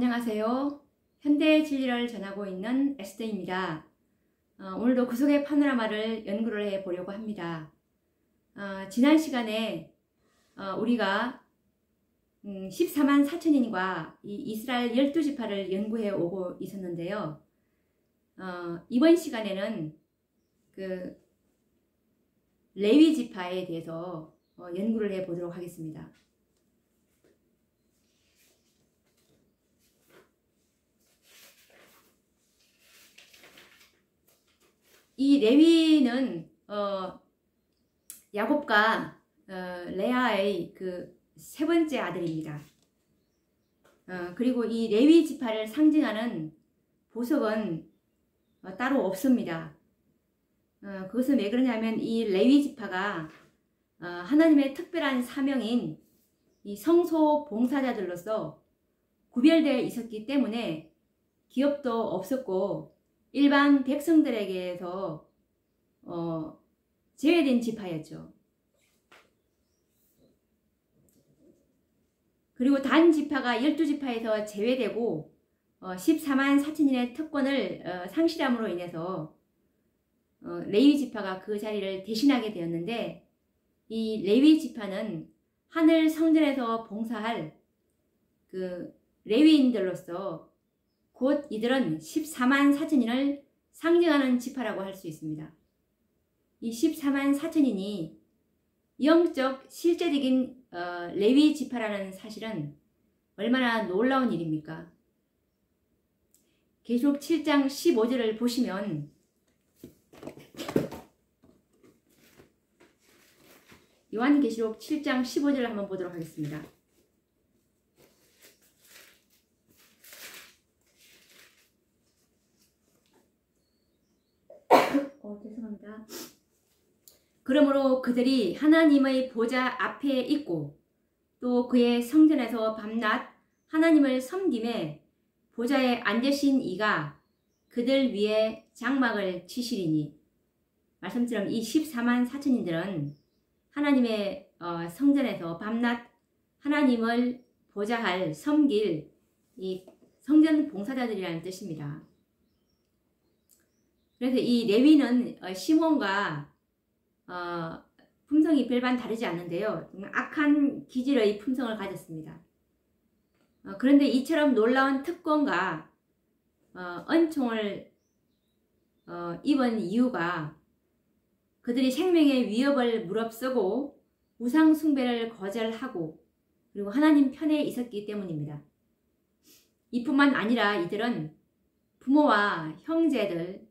안녕하세요. 현대의 진리를 전하고 있는 에스더입니다. 오늘도 구속의 파노라마를 연구를 해 보려고 합니다. 지난 시간에 우리가 14만 4천인과 이 이스라엘 12지파를 연구해 오고 있었는데요. 이번 시간에는 그 레위 지파에 대해서 연구를 해 보도록 하겠습니다. 이 레위는 야곱과 레아의 그 세 번째 아들입니다. 그리고 이 레위 지파를 상징하는 보석은 따로 없습니다. 그것은 왜 그러냐면 이 레위 지파가 하나님의 특별한 사명인 이 성소 봉사자들로서 구별되어 있었기 때문에 기업도 없었고 일반 백성들에게서 제외된 지파였죠. 그리고 단 지파가 12지파에서 제외되고 14만 4천인의 특권을 상실함으로 인해서 레위 지파가 그 자리를 대신하게 되었는데, 이 레위 지파는 하늘 성전에서 봉사할 그 레위인들로서 곧 이들은 14만 4천인을 상징하는 지파라고 할 수 있습니다. 이 14만 4천인이 영적 실제적인 레위 지파라는 사실은 얼마나 놀라운 일입니까? 계시록 7장 15절을 보시면 요한계시록 7장 15절을 한번 보도록 하겠습니다. 죄송합니다. 그러므로 그들이 하나님의 보좌 앞에 있고 또 그의 성전에서 밤낮 하나님을 섬김에 보좌에 앉으신 이가 그들 위에 장막을 치시리니, 말씀처럼 이 14만 4천인들은 하나님의 성전에서 밤낮 하나님을 보좌할 섬길 이 성전 봉사자들이라는 뜻입니다. 그래서 이 레위는 시몬과 품성이 별반 다르지 않는데요. 악한 기질의 품성을 가졌습니다. 그런데 이처럼 놀라운 특권과 은총을 입은 이유가 그들이 생명의 위협을 무릅쓰고 우상 숭배를 거절하고 그리고 하나님 편에 있었기 때문입니다. 이뿐만 아니라 이들은 부모와 형제들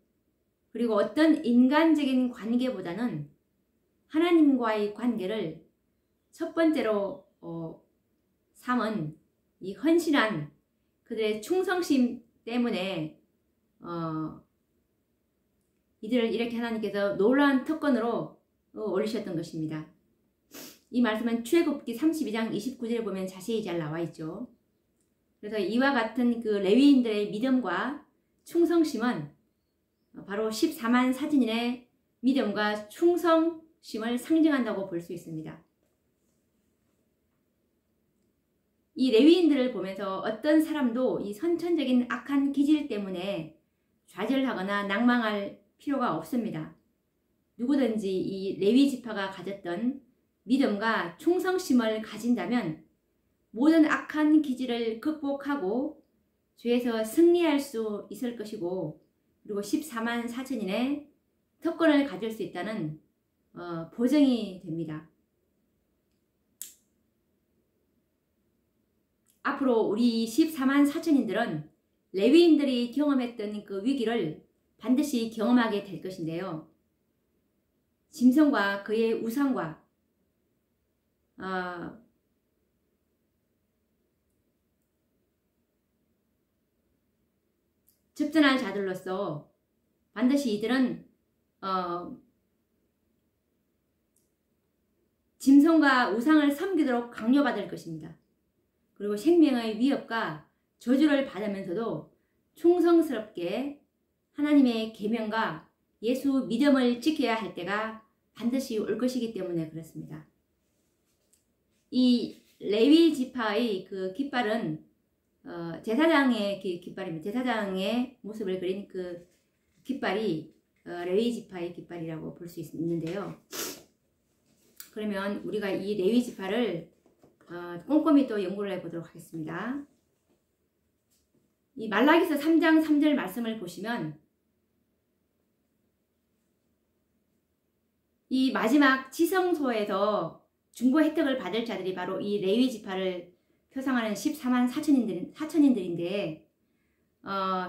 그리고 어떤 인간적인 관계보다는 하나님과의 관계를 첫 번째로 삼은 이 헌신한 그들의 충성심 때문에 이들을 이렇게 하나님께서 놀라운 특권으로 올리셨던 것입니다. 이 말씀은 출애굽기 32장 29절에 보면 자세히 잘 나와 있죠. 그래서 이와 같은 그 레위인들의 믿음과 충성심은 바로 14만 4천인의 믿음과 충성심을 상징한다고 볼 수 있습니다. 이 레위인들을 보면서 어떤 사람도 이 선천적인 악한 기질 때문에 좌절하거나 낭망할 필요가 없습니다. 누구든지 이 레위 지파가 가졌던 믿음과 충성심을 가진다면 모든 악한 기질을 극복하고 죄에서 승리할 수 있을 것이고, 그리고 14만 4천인의 특권을 가질 수 있다는 보증이 됩니다. 앞으로 우리 14만 4천인들은 레위인들이 경험했던 그 위기를 반드시 경험하게 될 것인데요. 짐승과 그의 우상과 접전할 자들로서 반드시 이들은 짐승과 우상을 섬기도록 강요받을 것입니다. 그리고 생명의 위협과 저주를 받으면서도 충성스럽게 하나님의 계명과 예수 믿음을 지켜야 할 때가 반드시 올 것이기 때문에 그렇습니다. 이 레위 지파의 그 깃발은 제사장의 깃발입니다. 제사장의 모습을 그린 그 깃발이 레위 지파의 깃발이라고 볼 수 있는데요. 그러면 우리가 이 레위 지파를 꼼꼼히 또 연구를 해보도록 하겠습니다. 이 말라기서 3장 3절 말씀을 보시면 이 마지막 지성소에서 중보 혜택을 받을 자들이 바로 이 레위 지파를 표상하는 14만 4천인들인데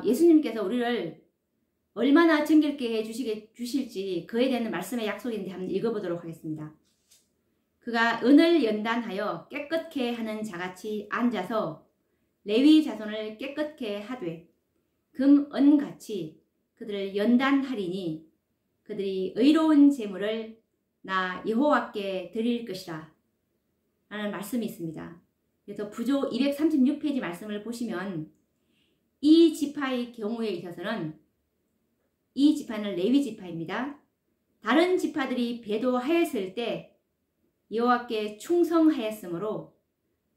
예수님께서 우리를 얼마나 정결케 해 주실지 그에 대한 말씀의 약속인데 한번 읽어보도록 하겠습니다. 그가 은을 연단하여 깨끗게 하는 자같이 앉아서 레위 자손을 깨끗게 하되 금, 은같이 그들을 연단하리니 그들이 의로운 제물을 나 여호와께 드릴 것이라 라는 말씀이 있습니다. 그래서 부조 236페이지 말씀을 보시면 이 지파의 경우에 있어서는 이 지파는 레위 지파입니다. 다른 지파들이 배도하였을 때 여호와께 충성하였으므로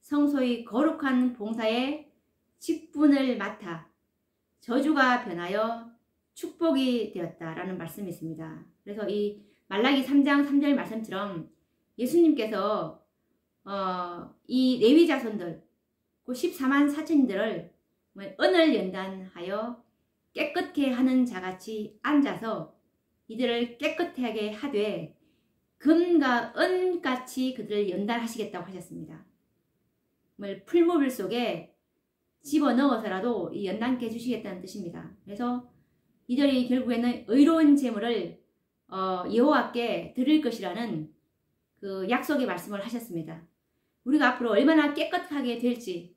성소의 거룩한 봉사에 직분을 맡아 저주가 변하여 축복이 되었다라는 말씀이 있습니다. 그래서 이 말라기 3장 3절 말씀처럼 예수님께서 이 레위 자손들 그 14만 4천인들을 은을 연단하여 깨끗게 하는 자같이 앉아서 이들을 깨끗하게 하되 금과 은같이 그들을 연단하시겠다고 하셨습니다. 풀무불 속에 집어넣어서라도 연단케 해주시겠다는 뜻입니다. 그래서 이들이 결국에는 의로운 제물을 여호와께 드릴 것이라는 그 약속의 말씀을 하셨습니다. 우리가 앞으로 얼마나 깨끗하게 될지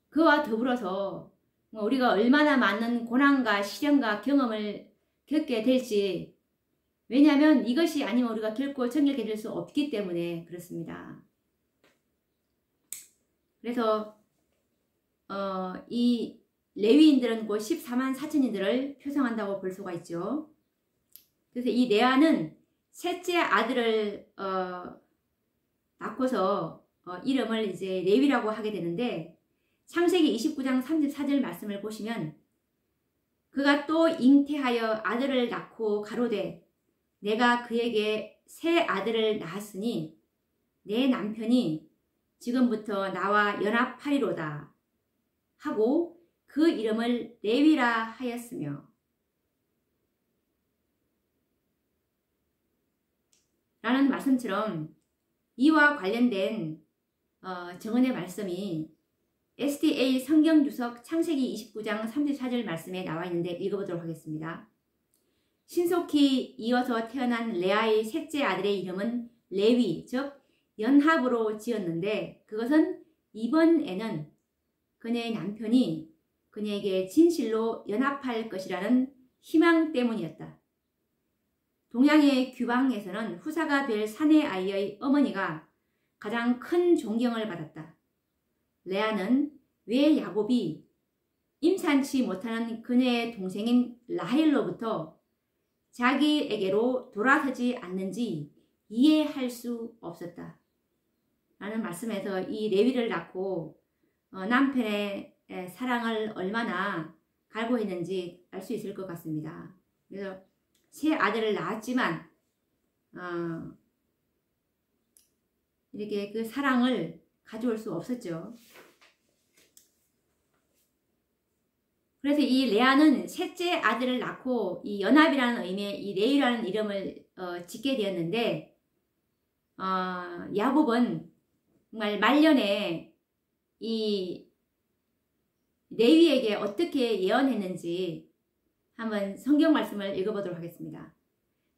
그와 더불어서 우리가 얼마나 많은 고난과 시련과 경험을 겪게 될지, 왜냐하면 이것이 아니면 우리가 결코 정결케 될 수 없기 때문에 그렇습니다. 그래서 이 레위인들은 곧 14만 4천인들을 표상한다고 볼 수가 있죠. 그래서 이 레아는 셋째 아들을 낳고서 이름을 이제 레위라고 하게 되는데, 창세기 29장 34절 말씀을 보시면 그가 또 잉태하여 아들을 낳고 가로되 내가 그에게 새 아들을 낳았으니 내 남편이 지금부터 나와 연합하리로다 하고 그 이름을 레위라 하였으며, 라는 말씀처럼 이와 관련된 정언의 말씀이 SDA 성경주석 창세기 29장 34절 말씀에 나와 있는데 읽어보도록 하겠습니다. 신속히 이어서 태어난 레아의 셋째 아들의 이름은 레위, 즉 연합으로 지었는데 그것은 이번에는 그녀의 남편이 그녀에게 진실로 연합할 것이라는 희망 때문이었다. 동양의 규방에서는 후사가 될 사내 아이의 어머니가 가장 큰 존경을 받았다. 레아는 왜 야곱이 임산치 못하는 그녀의 동생인 라헬로부터 자기에게로 돌아서지 않는지 이해할 수 없었다. 라는 말씀에서 이 레위를 낳고 남편의 사랑을 얼마나 갈구했는지 알 수 있을 것 같습니다. 그래서 새 아들을 낳았지만 이렇게 그 사랑을 가져올 수 없었죠. 그래서 이 레아는 셋째 아들을 낳고 이 연합이라는 의미의 이 레위라는 이름을 짓게 되었는데, 야곱은 정말 말년에 이 레위에게 어떻게 예언했는지 한번 성경 말씀을 읽어보도록 하겠습니다.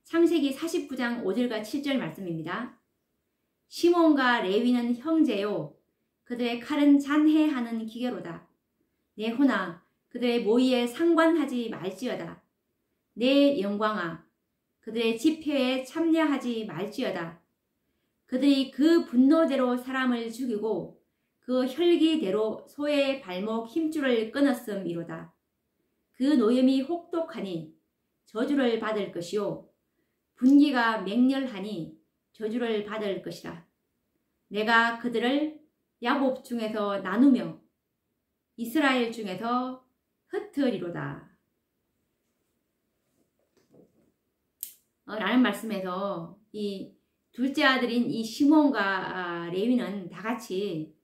창세기 49장 5절과 7절 말씀입니다. 시몬과 레위는 형제요 그들의 칼은 잔해하는 기계로다. 내 혼아 그들의 모의에 상관하지 말지어다. 내 영광아 그들의 집회에 참여하지 말지어다. 그들이 그 분노대로 사람을 죽이고 그 혈기대로 소의 발목 힘줄을 끊었음이로다. 그 노염이 혹독하니 저주를 받을 것이요 분기가 맹렬하니 저주를 받을 것이라. 내가 그들을 야곱 중에서 나누며 이스라엘 중에서 흩으리로다. 라는 말씀에서 이 둘째 아들인 이 시몬과 레위는 다 같이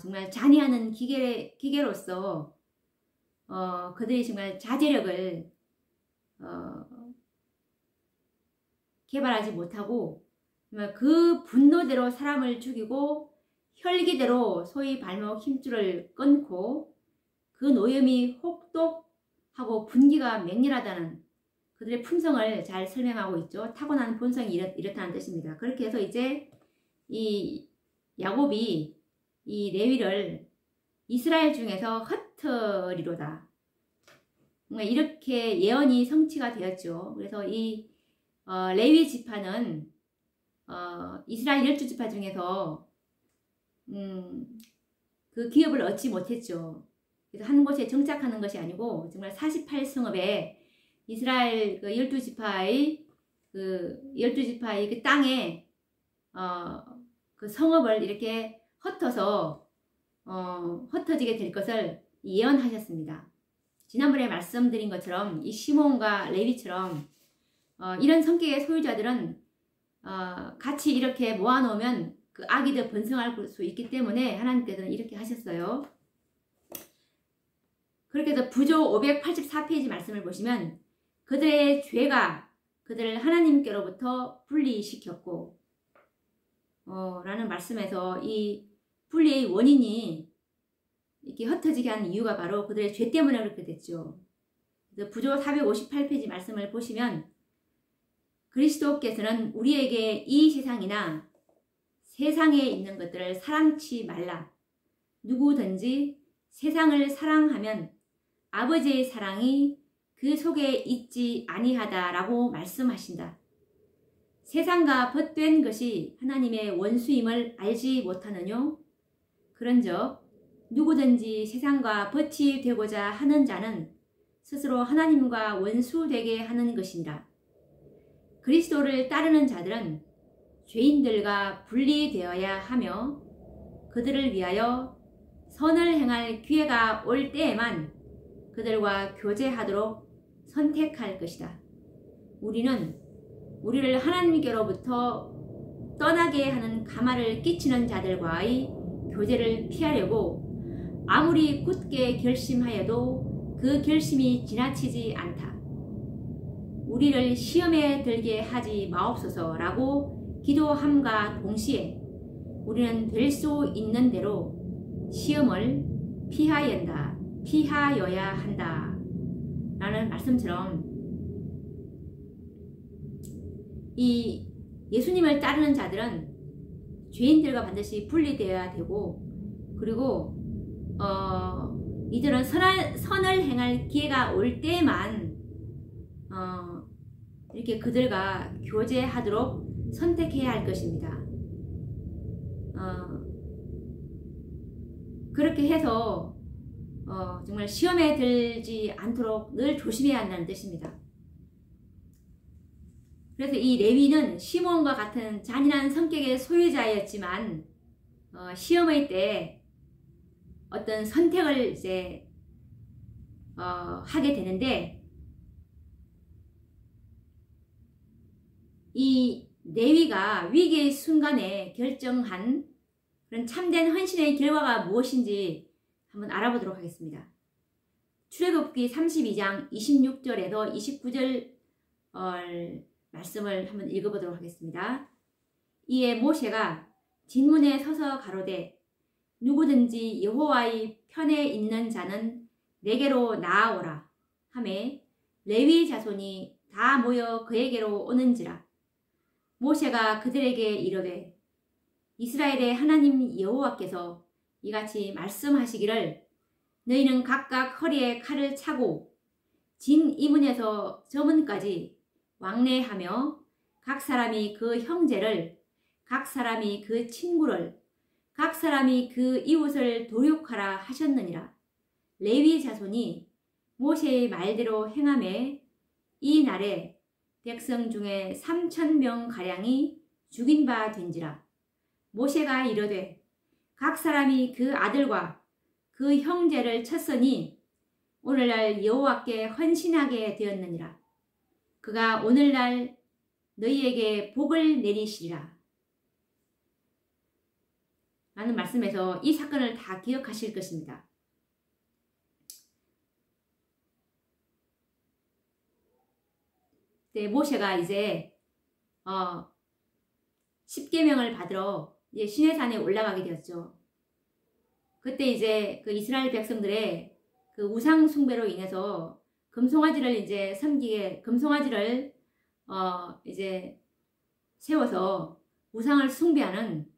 정말 잔이하는 기계로서 그들이 정말 자제력을 개발하지 못하고 그 분노대로 사람을 죽이고 혈기대로 소위 발목 힘줄을 끊고 그 노염이 혹독하고 분기가 맹렬하다는 그들의 품성을 잘 설명하고 있죠. 타고난 본성이 이렇다는 뜻입니다. 그렇게 해서 이제 이 야곱이 이 레위를 이스라엘 중에서 흩으리로다. 이렇게 예언이 성취가 되었죠. 그래서 이 레위 지파는 이스라엘 12지파 중에서 그 기업을 얻지 못했죠. 그래서 한 곳에 정착하는 것이 아니고 정말 48성읍에 이스라엘 그 12지파의 그 땅에 그 성읍을 이렇게 흩어지게 될 것을 예언하셨습니다. 지난번에 말씀드린 것처럼 이 시몬과 레위처럼 이런 성격의 소유자들은 같이 이렇게 모아놓으면 그 악이 더 번성할 수 있기 때문에 하나님께서는 이렇게 하셨어요. 그렇게 해서 부조 584페이지 말씀을 보시면 그들의 죄가 그들을 하나님께로부터 분리시켰고 라는 말씀에서 이 분리의 원인이 이렇게 흩어지게 한 이유가 바로 그들의 죄 때문에 그렇게 됐죠. 그래서 부조 458페이지 말씀을 보시면 그리스도께서는 우리에게 이 세상이나 세상에 있는 것들을 사랑치 말라. 누구든지 세상을 사랑하면 아버지의 사랑이 그 속에 있지 아니하다라고 말씀하신다. 세상과 벗된 것이 하나님의 원수임을 알지 못하느뇨? 그런즉 누구든지 세상과 벗이 되고자 하는 자는 스스로 하나님과 원수되게 하는 것이니라. 그리스도를 따르는 자들은 죄인들과 분리되어야 하며 그들을 위하여 선을 행할 기회가 올 때에만 그들과 교제하도록 선택할 것이다. 우리는 우리를 하나님께로부터 떠나게 하는 가마를 끼치는 자들과의 교제를 피하려고 아무리 굳게 결심하여도 그 결심이 지나치지 않다. 우리를 시험에 들게 하지 마옵소서라고 기도함과 동시에 우리는 될 수 있는 대로 시험을 피하여야 한다. 라는 말씀처럼 이 예수님을 따르는 자들은 죄인들과 반드시 분리되어야 되고 그리고 이들은 선을 행할 기회가 올 때만 이렇게 그들과 교제하도록 선택해야 할 것입니다. 그렇게 해서 정말 시험에 들지 않도록 늘 조심해야 한다는 뜻입니다. 그래서 이 레위는 시몬과 같은 잔인한 성격의 소유자였지만 시험의 때 어떤 선택을 이제 하게 되는데 이 레위가 위기의 순간에 결정한 그런 참된 헌신의 결과가 무엇인지 한번 알아보도록 하겠습니다. 출애굽기 32장 26절에서 29절 말씀을 한번 읽어보도록 하겠습니다. 이에 모세가 진문에 서서 가로되 누구든지 여호와의 편에 있는 자는 내게로 나아오라 하매 레위 자손이 다 모여 그에게로 오는지라. 모세가 그들에게 이르되 이스라엘의 하나님 여호와께서 이같이 말씀하시기를 너희는 각각 허리에 칼을 차고 진 이문에서 저문까지 왕래하며 각 사람이 그 형제를 각 사람이 그 친구를 각 사람이 그 이웃을 도륙하라 하셨느니라. 레위 자손이 모세의 말대로 행하매 이 날에 백성 중에 3,000명가량이 죽인 바 된지라. 모세가 이르되 각 사람이 그 아들과 그 형제를 쳤으니 오늘날 여호와께 헌신하게 되었느니라. 그가 오늘날 너희에게 복을 내리시리라. 라는 말씀에서 이 사건을 다 기억하실 것입니다. 네, 모세가 이제 10계명을 받으러 이제 시내산에 올라가게 되었죠. 그때 이제 그 이스라엘 백성들의 그 우상 숭배로 인해서 금송아지를 이제 섬기게 금송아지를 이제 세워서 우상을 숭배하는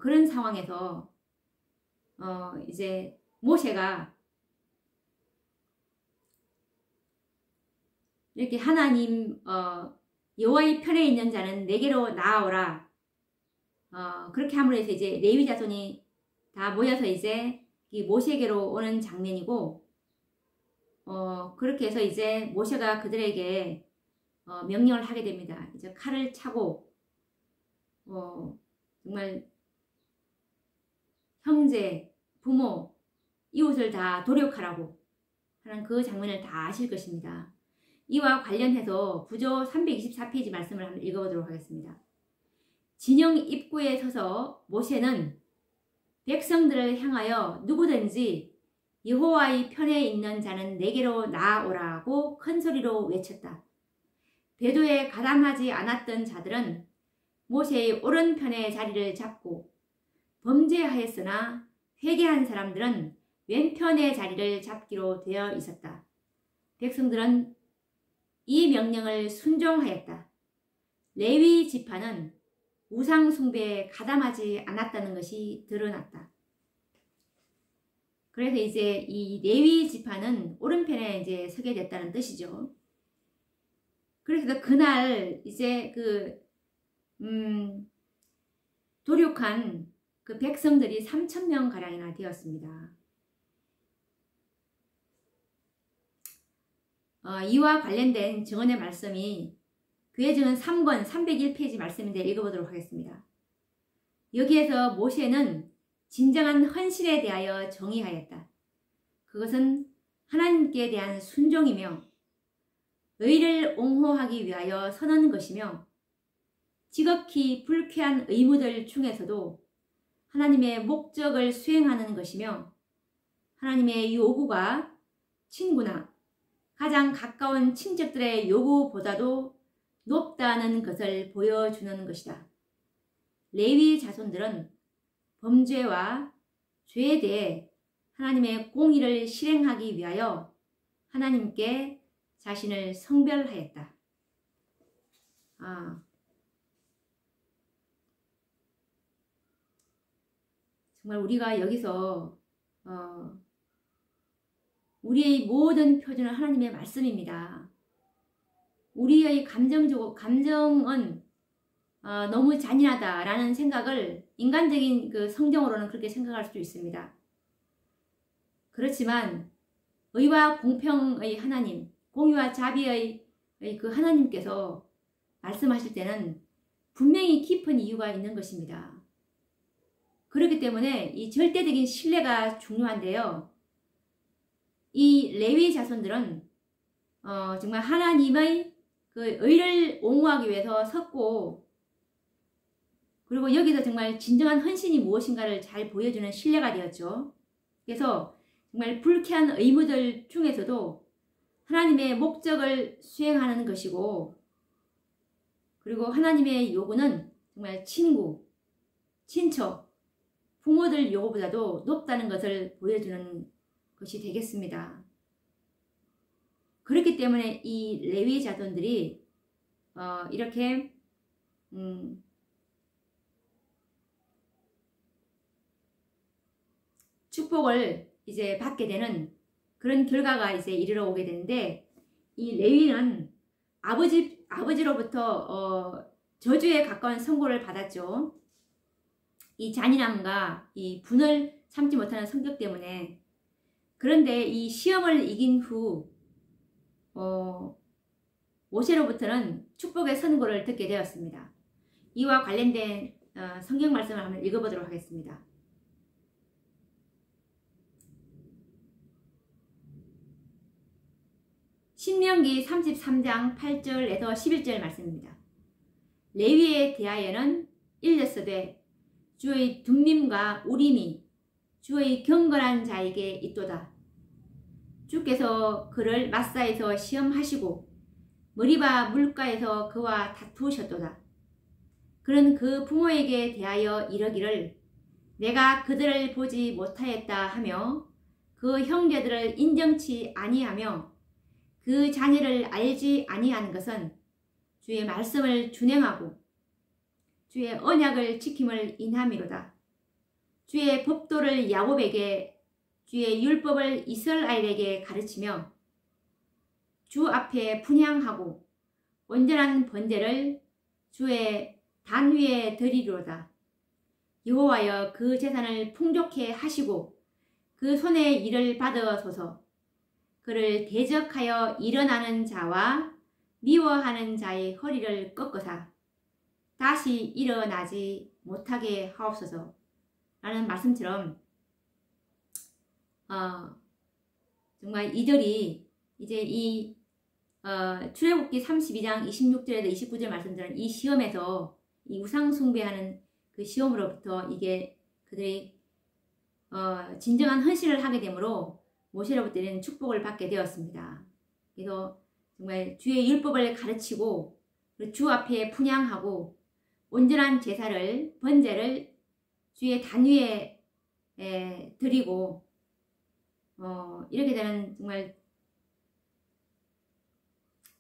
그런 상황에서 이제 모세가 이렇게 하나님 여호와의 편에 있는 자는 내게로 나아오라. 그렇게 함으로 해서 이제 레위 자손이 다 모여서 이제 이 모세에게로 오는 장면이고, 그렇게 해서 이제 모세가 그들에게 명령을 하게 됩니다. 이제 칼을 차고 정말 형제, 부모, 이웃을 다 도륙하라고 하는 그 장면을 다 아실 것입니다. 이와 관련해서 구조 324페이지 말씀을 한번 읽어보도록 하겠습니다. 진영 입구에 서서 모세는 백성들을 향하여 누구든지 여호와의 편에 있는 자는 내게로 나아오라고 큰 소리로 외쳤다. 배도에 가담하지 않았던 자들은 모세의 오른편에 자리를 잡고 범죄하였으나 회개한 사람들은 왼편의 자리를 잡기로 되어 있었다. 백성들은 이 명령을 순종하였다. 레위 지파는 우상 숭배에 가담하지 않았다는 것이 드러났다. 그래서 이제 이 레위 지파는 오른편에 이제 서게 됐다는 뜻이죠. 그래서 그날 이제 도륙한 그 백성들이 3,000명 가량이나 되었습니다. 이와 관련된 증언의 말씀이 구해증언 3권 301페이지 말씀인데 읽어보도록 하겠습니다. 여기에서 모세는 진정한 헌신에 대하여 정의하였다. 그것은 하나님께 대한 순종이며 의를 옹호하기 위하여 서는 것이며 지극히 불쾌한 의무들 중에서도 하나님의 목적을 수행하는 것이며 하나님의 요구가 친구나 가장 가까운 친척들의 요구보다도 높다는 것을 보여주는 것이다. 레위 자손들은 범죄와 죄에 대해 하나님의 공의를 실행하기 위하여 하나님께 자신을 성별하였다. 정말 우리가 여기서 우리의 모든 표준은 하나님의 말씀입니다. 우리의 감정은 너무 잔인하다라는 생각을 인간적인 그 성정으로는 그렇게 생각할 수도 있습니다. 그렇지만 의와 공평의 하나님, 공의와 자비의 그 하나님께서 말씀하실 때는 분명히 깊은 이유가 있는 것입니다. 그렇기 때문에 이 절대적인 신뢰가 중요한데요. 이 레위 자손들은 정말 하나님의 그 의를 옹호하기 위해서 섰고, 그리고 여기서 정말 진정한 헌신이 무엇인가를 잘 보여주는 신뢰가 되었죠. 그래서 정말 불쾌한 의무들 중에서도 하나님의 목적을 수행하는 것이고, 그리고 하나님의 요구는 정말 친구, 친척, 부모들 요구보다도 높다는 것을 보여주는 것이 되겠습니다. 그렇기 때문에 이 레위 자손들이 이렇게 축복을 이제 받게 되는 그런 결과가 이제 이르러 오게 되는데, 이 레위는 아버지로부터 저주에 가까운 선고를 받았죠. 이 잔인함과 이 분을 참지 못하는 성격 때문에. 그런데 이 시험을 이긴 후 모세로부터는 축복의 선고를 듣게 되었습니다. 이와 관련된 성경 말씀을 한번 읽어보도록 하겠습니다. 신명기 33장 8절에서 11절 말씀입니다. 레위에 대하여는 일렀으되 주의 둠밈과 우림이 주의 경건한 자에게 있도다. 주께서 그를 마사에서 시험하시고 머리바 물가에서 그와 다투셨도다. 그는 그 부모에게 대하여 이르기를 내가 그들을 보지 못하였다 하며 그 형제들을 인정치 아니하며 그 자녀를 알지 아니하는 것은 주의 말씀을 준행하고 주의 언약을 지킴을 인함이로다. 주의 법도를 야곱에게 주의 율법을 이스라엘에게 가르치며 주 앞에 분향하고 온전한 번제를 주의 단 위에 드리리로다. 여호와여 그 제산을 풍족해 하시고 그 손의 일을 받으소서. 그를 대적하여 일어나는 자와 미워하는 자의 허리를 꺾으사 다시 일어나지 못하게 하옵소서. 라는 말씀처럼 정말 이들이 이제 이 출애굽기 32장 26절에서 29절 말씀처럼 이 시험에서 이 우상 숭배하는 그 시험으로부터 이게 그들이 진정한 헌신을 하게 되므로 모세로부터는 축복을 받게 되었습니다. 그래서 정말 주의 율법을 가르치고 주 앞에 분향하고 온전한 제사를 번제를 주의 단 위에 드리고 이렇게 되는 정말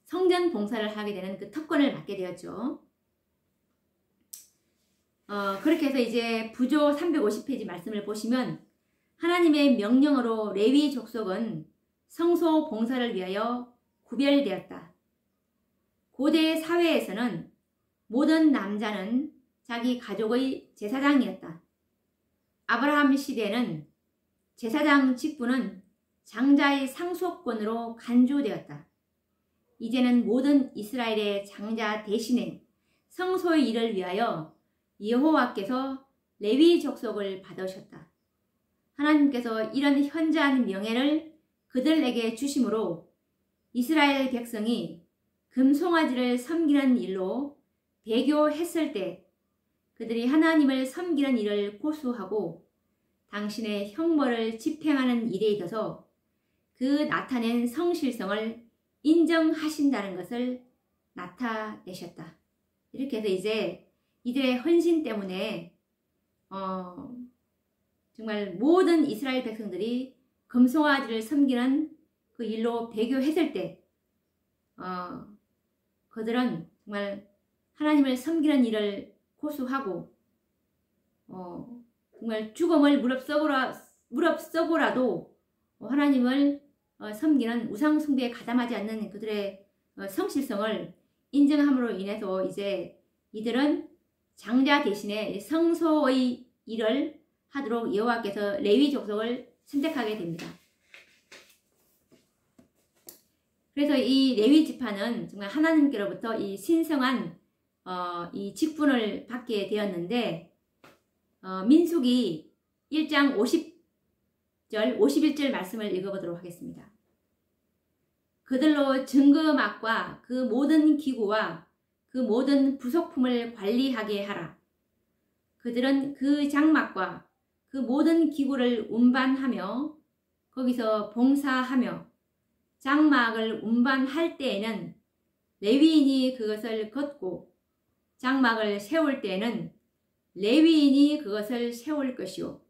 성전 봉사를 하게 되는 그 특권을 받게 되었죠. 그렇게 해서 이제 부조 350페이지 말씀을 보시면 하나님의 명령으로 레위 족속은 성소 봉사를 위하여 구별되었다. 고대 사회에서는 모든 남자는 자기 가족의 제사장이었다. 아브라함 시대에는 제사장 직분은 장자의 상속권으로 간주되었다. 이제는 모든 이스라엘의 장자 대신에 성소의 일을 위하여 여호와께서 레위 족속을 받으셨다. 하나님께서 이런 현저한 명예를 그들에게 주심으로 이스라엘 백성이 금송아지를 섬기는 일로 배교했을 때 그들이 하나님을 섬기는 일을 고수하고 당신의 형벌을 집행하는 일에 있어서 그 나타낸 성실성을 인정하신다는 것을 나타내셨다. 이렇게 해서 이제 이들의 헌신 때문에 정말 모든 이스라엘 백성들이 금송아지를 섬기는 그 일로 배교했을 때 그들은 정말 하나님을 섬기는 일을 고수하고 정말 죽음을 무릅쓰고라도 하나님을 섬기는 우상 숭배에 가담하지 않는 그들의 성실성을 인정함으로 인해서 이제 이들은 장자 대신에 성소의 일을 하도록 여호와께서 레위 족속을 선택하게 됩니다. 그래서 이 레위 지파는 정말 하나님께로부터 이 신성한 이 직분을 받게 되었는데 민수기 1장 50절 51절 말씀을 읽어보도록 하겠습니다. 그들로 증거막과 그 모든 기구와 그 모든 부속품을 관리하게 하라. 그들은 그 장막과 그 모든 기구를 운반하며 거기서 봉사하며 장막을 운반할 때에는 레위인이 그것을 걷고 장막을 세울 때에는 레위인이 그것을 세울 것이요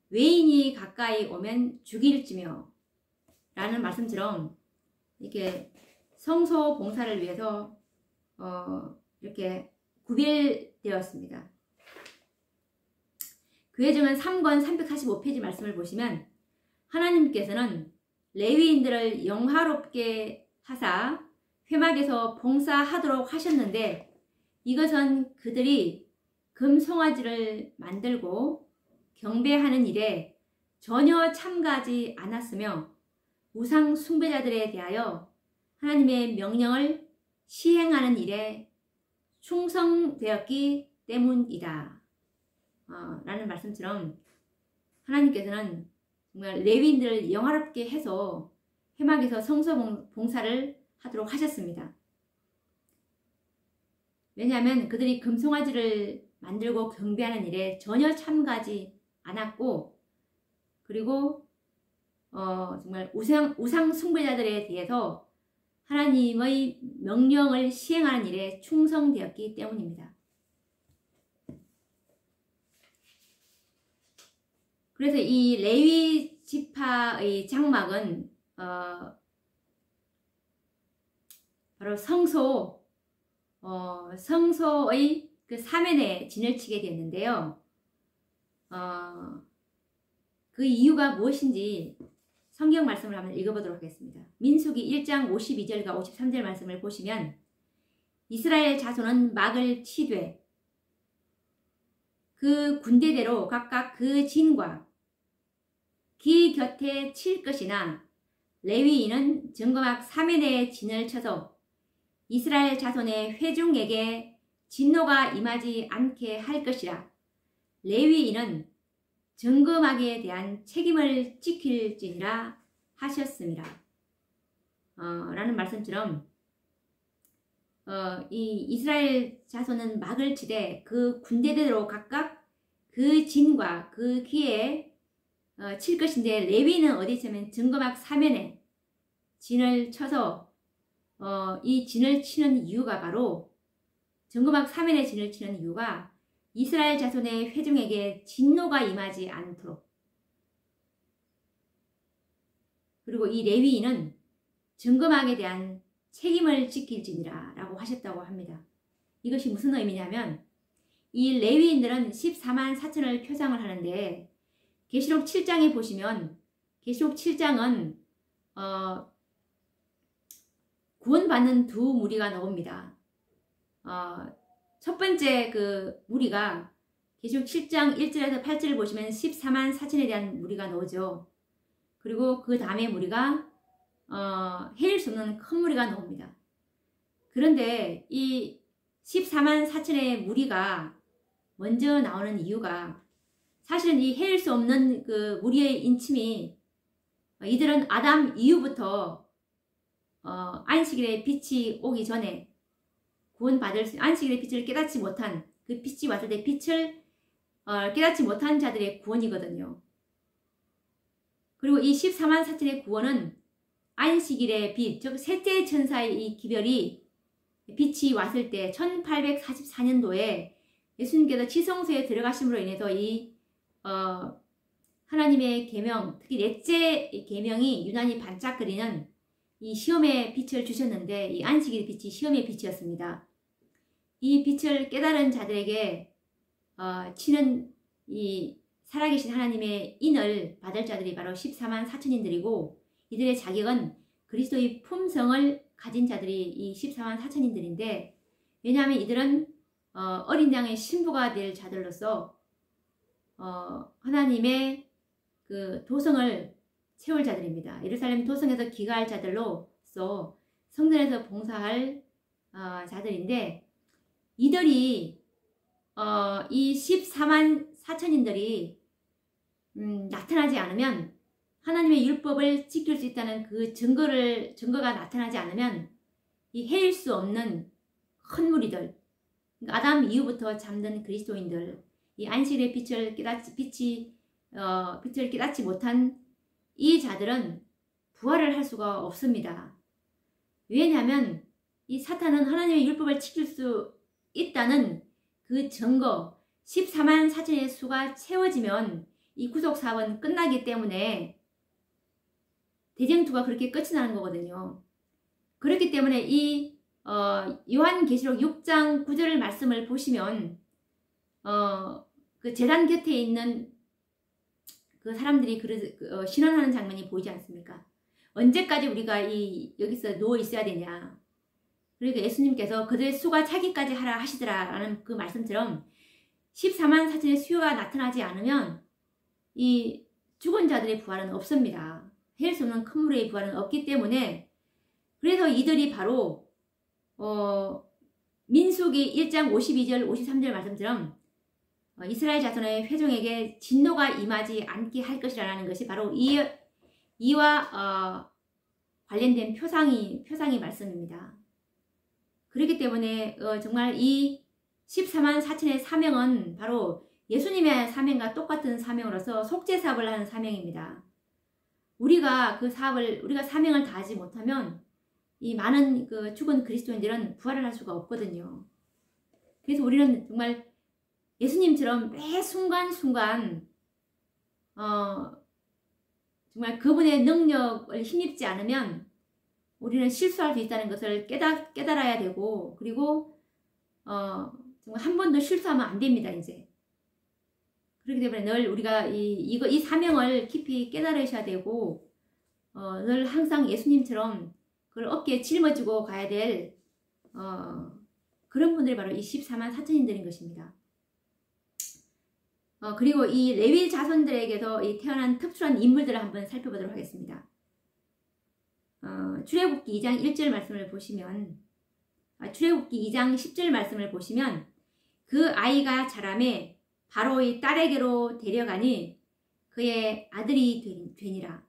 외인이 가까이 오면 죽일지며 라는 말씀처럼 이렇게 성소 봉사를 위해서 이렇게 구별되었습니다. 교회정은 3권 345페이지 말씀을 보시면 하나님께서는 레위인들을 영화롭게 하사 회막에서 봉사하도록 하셨는데 이것은 그들이 금송아지를 만들고 경배하는 일에 전혀 참가하지 않았으며 우상 숭배자들에 대하여 하나님의 명령을 시행하는 일에 충성되었기 때문이다. 라는 말씀처럼 하나님께서는 정말 레위인들을 영화롭게 해서 회막에서 성소 봉사를 하도록 하셨습니다. 왜냐하면 그들이 금송아지를 만들고 경배하는 일에 전혀 참가하지 않았고, 그리고 정말 우상 숭배자들에 대해서 하나님의 명령을 시행하는 일에 충성되었기 때문입니다. 그래서 이 레위 지파의 장막은 바로 성소의 그 사면에 진을 치게 됐는데요. 그 이유가 무엇인지 성경 말씀을 한번 읽어보도록 하겠습니다. 민수기 1장 52절과 53절 말씀을 보시면, 이스라엘 자손은 막을 치되 그 군대대로 각각 그 진과 기 곁에 칠 것이나, 레위인은 증거막 사면에 진을 쳐서 이스라엘 자손의 회중에게 진노가 임하지 않게 할 것이라. 레위인은 증거막에 대한 책임을 지킬지니라 하셨습니다. 라는 말씀처럼 이 이스라엘 자손은 막을 치되 그 군대대로 각각 그 진과 그 귀에 칠 것인데, 레위는 어디 있으면 증거막 사면에 진을 쳐서 이 진을 치는 이유가 바로, 증거막 사면에 진을 치는 이유가 이스라엘 자손의 회중에게 진노가 임하지 않도록, 그리고 이 레위인은 증거막에 대한 책임을 지킬지니라 라고 하셨다고 합니다. 이것이 무슨 의미냐면, 이 레위인들은 14만 4천을 표상을 하는데, 계시록 7장에 보시면, 계시록 7장은 구원받는 두 무리가 나옵니다. 첫 번째 그 무리가 계시록 7장 1절에서 8절을 보시면 14만 4천에 대한 무리가 나오죠. 그리고 그 다음에 무리가 헤일 수 없는 큰 무리가 나옵니다. 그런데 이 14만 4천의 무리가 먼저 나오는 이유가, 사실은 이 헤일 수 없는 그 무리의 인침이, 이들은 아담 이후부터 안식일의 빛이 오기 전에 구원받을 수, 안식일의 빛을 깨닫지 못한, 그 빛이 왔을 때 빛을 깨닫지 못한 자들의 구원이거든요. 그리고 이 14만 4천의 구원은 안식일의 빛, 즉 셋째 천사의 이 기별이 빛이 왔을 때 1844년도에 예수님께서 지성소에 들어가심으로 인해서 이 하나님의 계명, 특히 넷째 계명이 유난히 반짝거리는 이 시험의 빛을 주셨는데, 이 안식일의 빛이 시험의 빛이었습니다. 이 빛을 깨달은 자들에게 치는 이 살아계신 하나님의 인을 받을 자들이 바로 14만 4천인들이고, 이들의 자격은 그리스도의 품성을 가진 자들이 이 14만 4천인들인데, 왜냐하면 이들은 어린 양의 신부가 될 자들로서 하나님의 그 도성을 채울 자들입니다. 예루살렘 도성에서 기가할 자들로서 성전에서 봉사할 자들인데, 이들이 이 14만 4천인들이 나타나지 않으면, 하나님의 율법을 지킬 수 있다는 그 증거가 나타나지 않으면, 이 헤일 수 없는 큰 무리들, 아담 이후부터 잠든 그리스도인들, 이 안식일의 빛을 깨닫지 못한 이 자들은 부활을 할 수가 없습니다. 왜냐하면 이 사탄은 하나님의 율법을 지킬 수 있다는 그 증거, 14만 4천의 수가 채워지면 이 구속사업은 끝나기 때문에 대쟁투가 그렇게 끝이 나는 거거든요. 그렇기 때문에 이 요한계시록 6장 9절 말씀을 보시면 그 제단 곁에 있는 그 사람들이 신원하는 장면이 보이지 않습니까? 언제까지 우리가 여기서 누워 있어야 되냐? 그러니까 예수님께서 그들의 수가 차기까지 하라 하시더라 라는 그 말씀처럼 14만 4천의 수요가 나타나지 않으면 이 죽은 자들의 부활은 없습니다. 헤일 수 없는 큰 무리의 부활은 없기 때문에, 그래서 이들이 바로 민수기 1장 52절 53절 말씀처럼 이스라엘 자손의 회중에게 진노가 임하지 않게 할 것이라는 것이 바로 이와 관련된 표상이 말씀입니다. 그렇기 때문에 정말 이 14만 4천의 사명은 바로 예수님의 사명과 똑같은 사명으로서 속죄사업을 하는 사명입니다. 우리가 사명을 다하지 못하면 이 많은 죽은 그리스도인들은 부활을 할 수가 없거든요. 그래서 우리는 정말 예수님처럼 매 순간순간 정말 그분의 능력을 힘입지 않으면 우리는 실수할 수 있다는 것을 깨달아야 되고, 그리고 정말 한 번도 실수하면 안 됩니다. 이제 그렇기 때문에 늘 우리가 이 사명을 깊이 깨달으셔야 되고, 늘 항상 예수님처럼 그걸 어깨에 짊어지고 가야 될 그런 분들이 바로 이 14만 4천인들인 것입니다. 그리고 이 레위 자손들에게서 태어난 특출한 인물들을 한번 살펴보도록 하겠습니다. 출애굽기 2장 1절 말씀을 보시면, 출애굽기 2장 10절 말씀을 보시면, 그 아이가 자라매 바로의 딸에게로 데려가니 그의 아들이 되니라.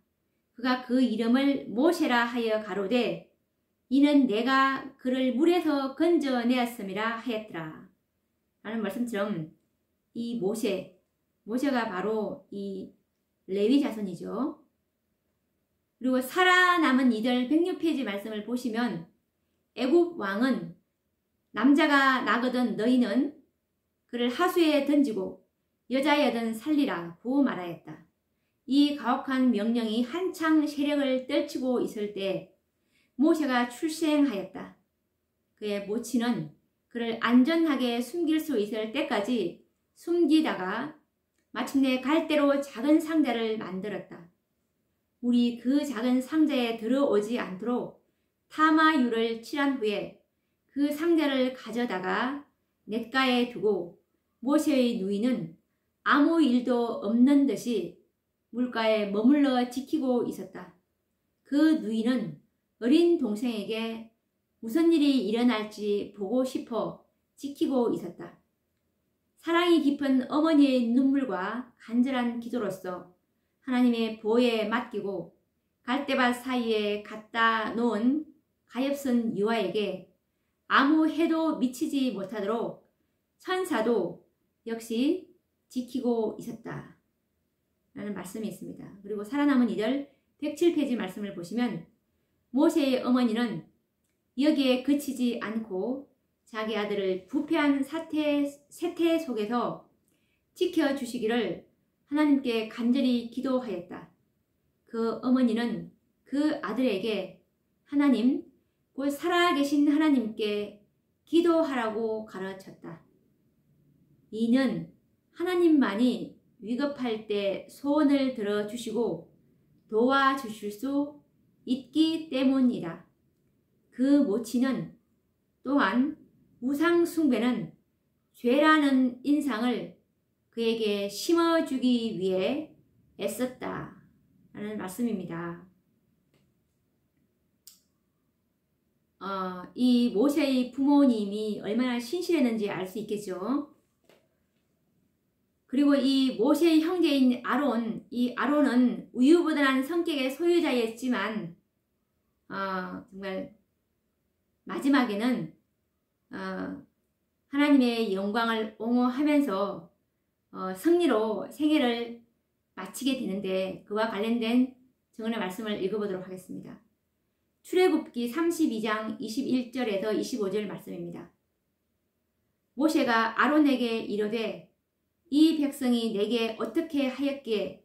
그가 그 이름을 모세라 하여 가로되 이는 내가 그를 물에서 건져내었음이라 하였더라. 라는 말씀처럼 이 모세가 바로 이 레위 자손이죠. 그리고 살아남은 이들 106페이지 말씀을 보시면, 애굽 왕은 남자가 나거든 너희는 그를 하수에 던지고 여자여든 살리라 고 말하였다. 이 가혹한 명령이 한창 세력을 떨치고 있을 때 모세가 출생하였다. 그의 모친은 그를 안전하게 숨길 수 있을 때까지 숨기다가 마침내 갈대로 작은 상자를 만들었다. 물이 그 작은 상자에 들어오지 않도록 타마유를 칠한 후에 그 상자를 가져다가 냇가에 두고 모세의 누이는 아무 일도 없는 듯이 물가에 머물러 지키고 있었다. 그 누이는 어린 동생에게 무슨 일이 일어날지 보고 싶어 지키고 있었다. 사랑이 깊은 어머니의 눈물과 간절한 기도로서 하나님의 보호에 맡기고 갈대밭 사이에 갖다 놓은 가엾은 유아에게 아무 해도 미치지 못하도록 천사도 역시 지키고 있었다. 라는 말씀이 있습니다. 그리고 살아남은 이들 107페이지 말씀을 보시면 모세의 어머니는 여기에 그치지 않고 자기 아들을 부패한 세태 속에서 지켜주시기를 하나님께 간절히 기도하였다. 그 어머니는 그 아들에게 하나님, 곧 살아계신 하나님께 기도하라고 가르쳤다. 이는 하나님만이 위급할 때 소원을 들어주시고 도와주실 수 있기 때문이다. 그 모친은 또한 우상 숭배는 죄라는 인상을 그에게 심어주기 위해 애썼다. 라는 말씀입니다. 이 모세의 부모님이 얼마나 신실했는지 알 수 있겠죠. 그리고 이 모세의 형제인 아론, 이 아론은 우유부단한 성격의 소유자였지만 정말 마지막에는 하나님의 영광을 옹호하면서 승리로 생애를 마치게 되는데, 그와 관련된 증언의 말씀을 읽어보도록 하겠습니다. 출애굽기 32장 21절에서 25절 말씀입니다. 모세가 아론에게 이르되 이 백성이 내게 어떻게 하였기에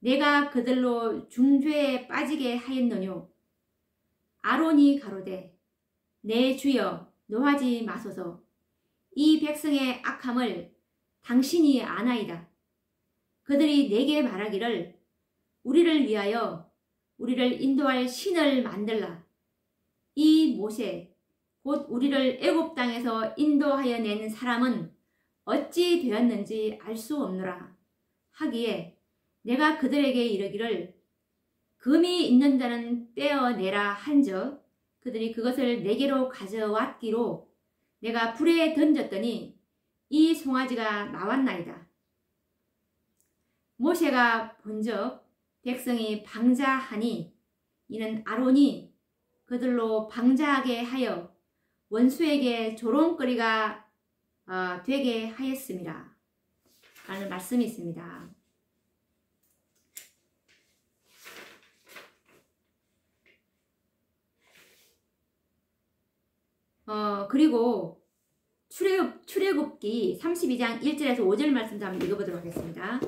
내가 그들로 중죄에 빠지게 하였느뇨. 아론이 가로되 내 주여 노하지 마소서. 이 백성의 악함을 당신이 아나이다. 그들이 내게 말하기를 우리를 위하여 우리를 인도할 신을 만들라. 이 모세 곧 우리를 애굽 땅에서 인도하여 낸 사람은 어찌 되었는지 알 수 없노라 하기에 내가 그들에게 이르기를 금이 있는 자는 빼어내라 한즉 그들이 그것을 내게로 가져왔기로 내가 불에 던졌더니 이 송아지가 나왔나이다. 모세가 본즉 백성이 방자하니 이는 아론이 그들로 방자하게 하여 원수에게 조롱거리가 되게 하였습니다. 라는 말씀이 있습니다. 그리고 출애굽기 32장 1절에서 5절 말씀도 한번 읽어보도록 하겠습니다.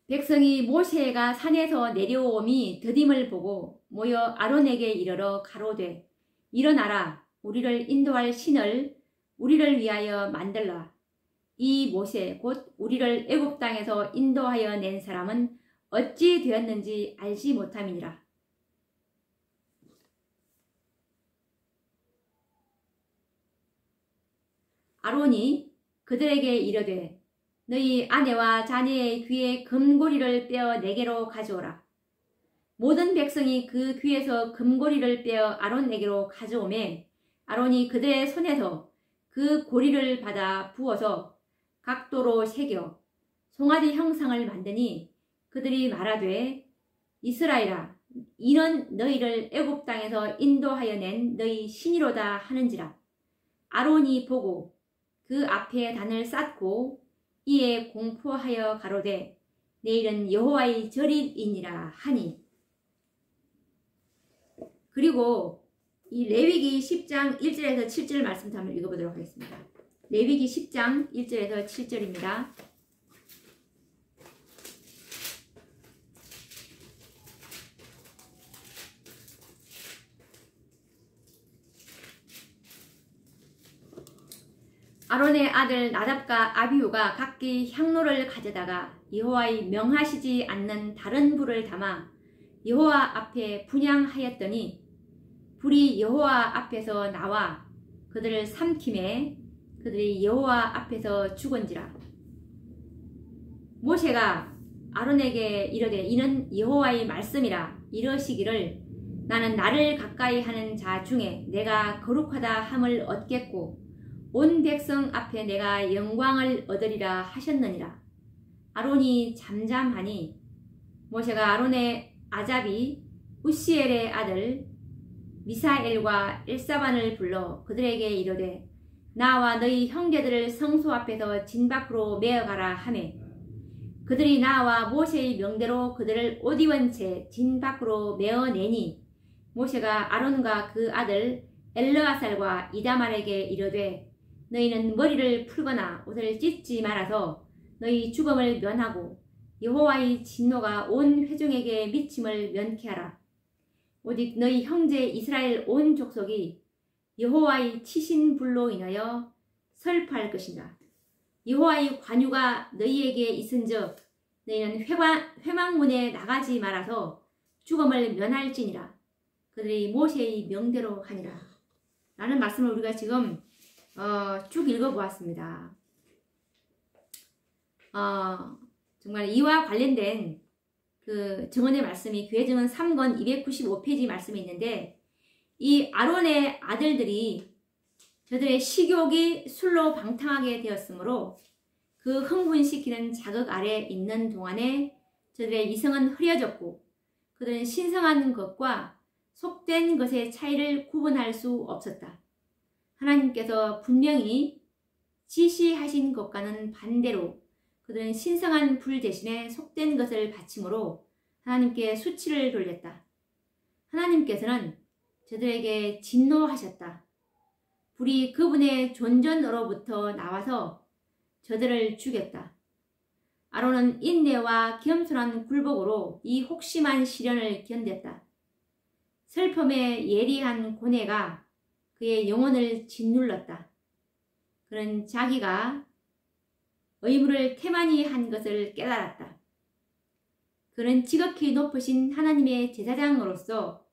백성이 모세가 산에서 내려옴이 더딤을 보고 모여 아론에게 이르러 가로되 일어나라 우리를 인도할 신을 우리를 위하여 만들라. 이 모세 곧 우리를 애굽 땅에서 인도하여 낸 사람은 어찌 되었는지 알지 못함이니라. 아론이 그들에게 이르되 너희 아내와 자녀의 귀에 금고리를 빼어 내게로 가져오라. 모든 백성이 그 귀에서 금고리를 빼어 아론에게로 가져오매 아론이 그들의 손에서 그 고리를 받아 부어서 각도로 새겨 송아지 형상을 만드니 그들이 말하되 이스라엘아 이는 너희를 애굽 땅에서 인도하여 낸 너희 신이로다 하는지라. 아론이 보고 그 앞에 단을 쌓고 이에 공포하여 가로되 내일은 여호와의 절일이니라 하니. 그리고 이 레위기 10장 1절에서 7절 말씀도 한번 읽어보도록 하겠습니다. 레위기 10장 1절에서 7절입니다. 아론의 아들 나답과 아비후가 각기 향로를 가져다가 여호와의 명하시지 않는 다른 불을 담아 여호와 앞에 분향하였더니 불이 여호와 앞에서 나와 그들을 삼킴에 그들이 여호와 앞에서 죽은지라. 모세가 아론에게 이르되 이는 여호와의 말씀이라 이러시기를 나는 나를 가까이 하는 자 중에 내가 거룩하다 함을 얻겠고 온 백성 앞에 내가 영광을 얻으리라 하셨느니라. 아론이 잠잠하니 모세가 아론의 아잡이 우시엘의 아들 미사엘과 엘사반을 불러 그들에게 이르되 나와 너희 형제들을 성소 앞에서 진 밖으로 메어가라 하매 그들이 나와 모세의 명대로 그들을 옷 입은 채 진 밖으로 메어내니 모세가 아론과 그 아들 엘르아살과 이다말에게 이르되 너희는 머리를 풀거나 옷을 찢지 말아서 너희 죽음을 면하고 여호와의 진노가 온 회중에게 미침을 면케하라. 오직 너희 형제 이스라엘 온 족속이 여호와의 치신 불로 인하여 설파할 것인가. 여호와의 관유가 너희에게 있은즉 너희는 회망문에 나가지 말아서 죽음을 면할지니라. 그들이 모세의 명대로 하니라. 라는 말씀을 우리가 지금 쭉 읽어보았습니다. 정말 이와 관련된 그 증언의 말씀이 교회 증언 3권 295페이지 말씀이 있는데 이 아론의 아들들이 저들의 식욕이 술로 방탕하게 되었으므로 그 흥분시키는 자극 아래 있는 동안에 저들의 이성은 흐려졌고 그들은 신성한 것과 속된 것의 차이를 구분할 수 없었다. 하나님께서 분명히 지시하신 것과는 반대로 그들은 신성한 불 대신에 속된 것을 바침으로 하나님께 수치를 돌렸다. 하나님께서는 저들에게 진노하셨다. 불이 그분의 존전으로부터 나와서 저들을 죽였다. 아론은 인내와 겸손한 굴복으로 이 혹심한 시련을 견뎠다. 슬픔의 예리한 고뇌가 그의 영혼을 짓눌렀다. 그는 자기가 의무를 태만히 한 것을 깨달았다. 그는 지극히 높으신 하나님의 제사장으로서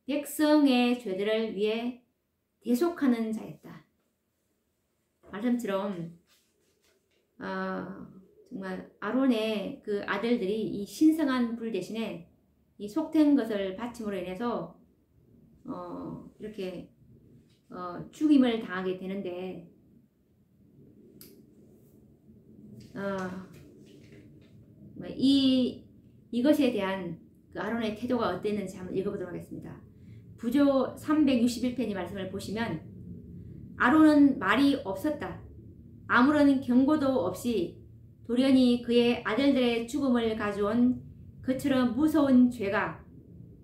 백성의 죄들을 위해 대속하는 자였다. 말씀처럼 정말 아론의 그 아들들이 이 신성한 불 대신에 이 속된 것을 바침으로 인해서 이렇게 죽임을 당하게 되는데 이것에 대한 그 아론의 태도가 어땠는지 한번 읽어보도록 하겠습니다. 부조 361편의 말씀을 보시면 아론은 말이 없었다. 아무런 경고도 없이 돌연히 그의 아들들의 죽음을 가져온 그처럼 무서운 죄가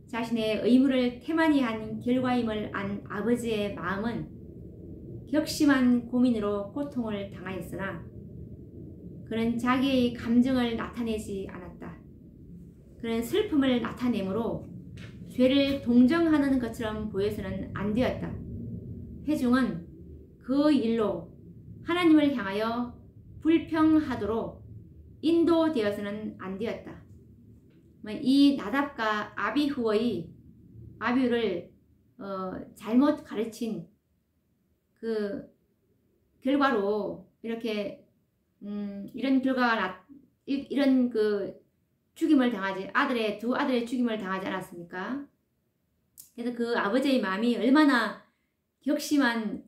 자신의 의무를 태만히 한 결과임을 안 아버지의 마음은 격심한 고민으로 고통을 당하였으나 그는 자기의 감정을 나타내지 않았다. 그는 슬픔을 나타내므로 죄를 동정하는 것처럼 보여서는 안 되었다. 회중은 그 일로 하나님을 향하여 불평하도록 인도되어서는 안 되었다. 이 나답과 아비후를 잘못 가르친 그 결과로 이렇게 이런 결과가 이런 그 죽임을 당하지 두 아들의 죽임을 당하지 않았습니까? 그래서 그 아버지의 마음이 얼마나 격심한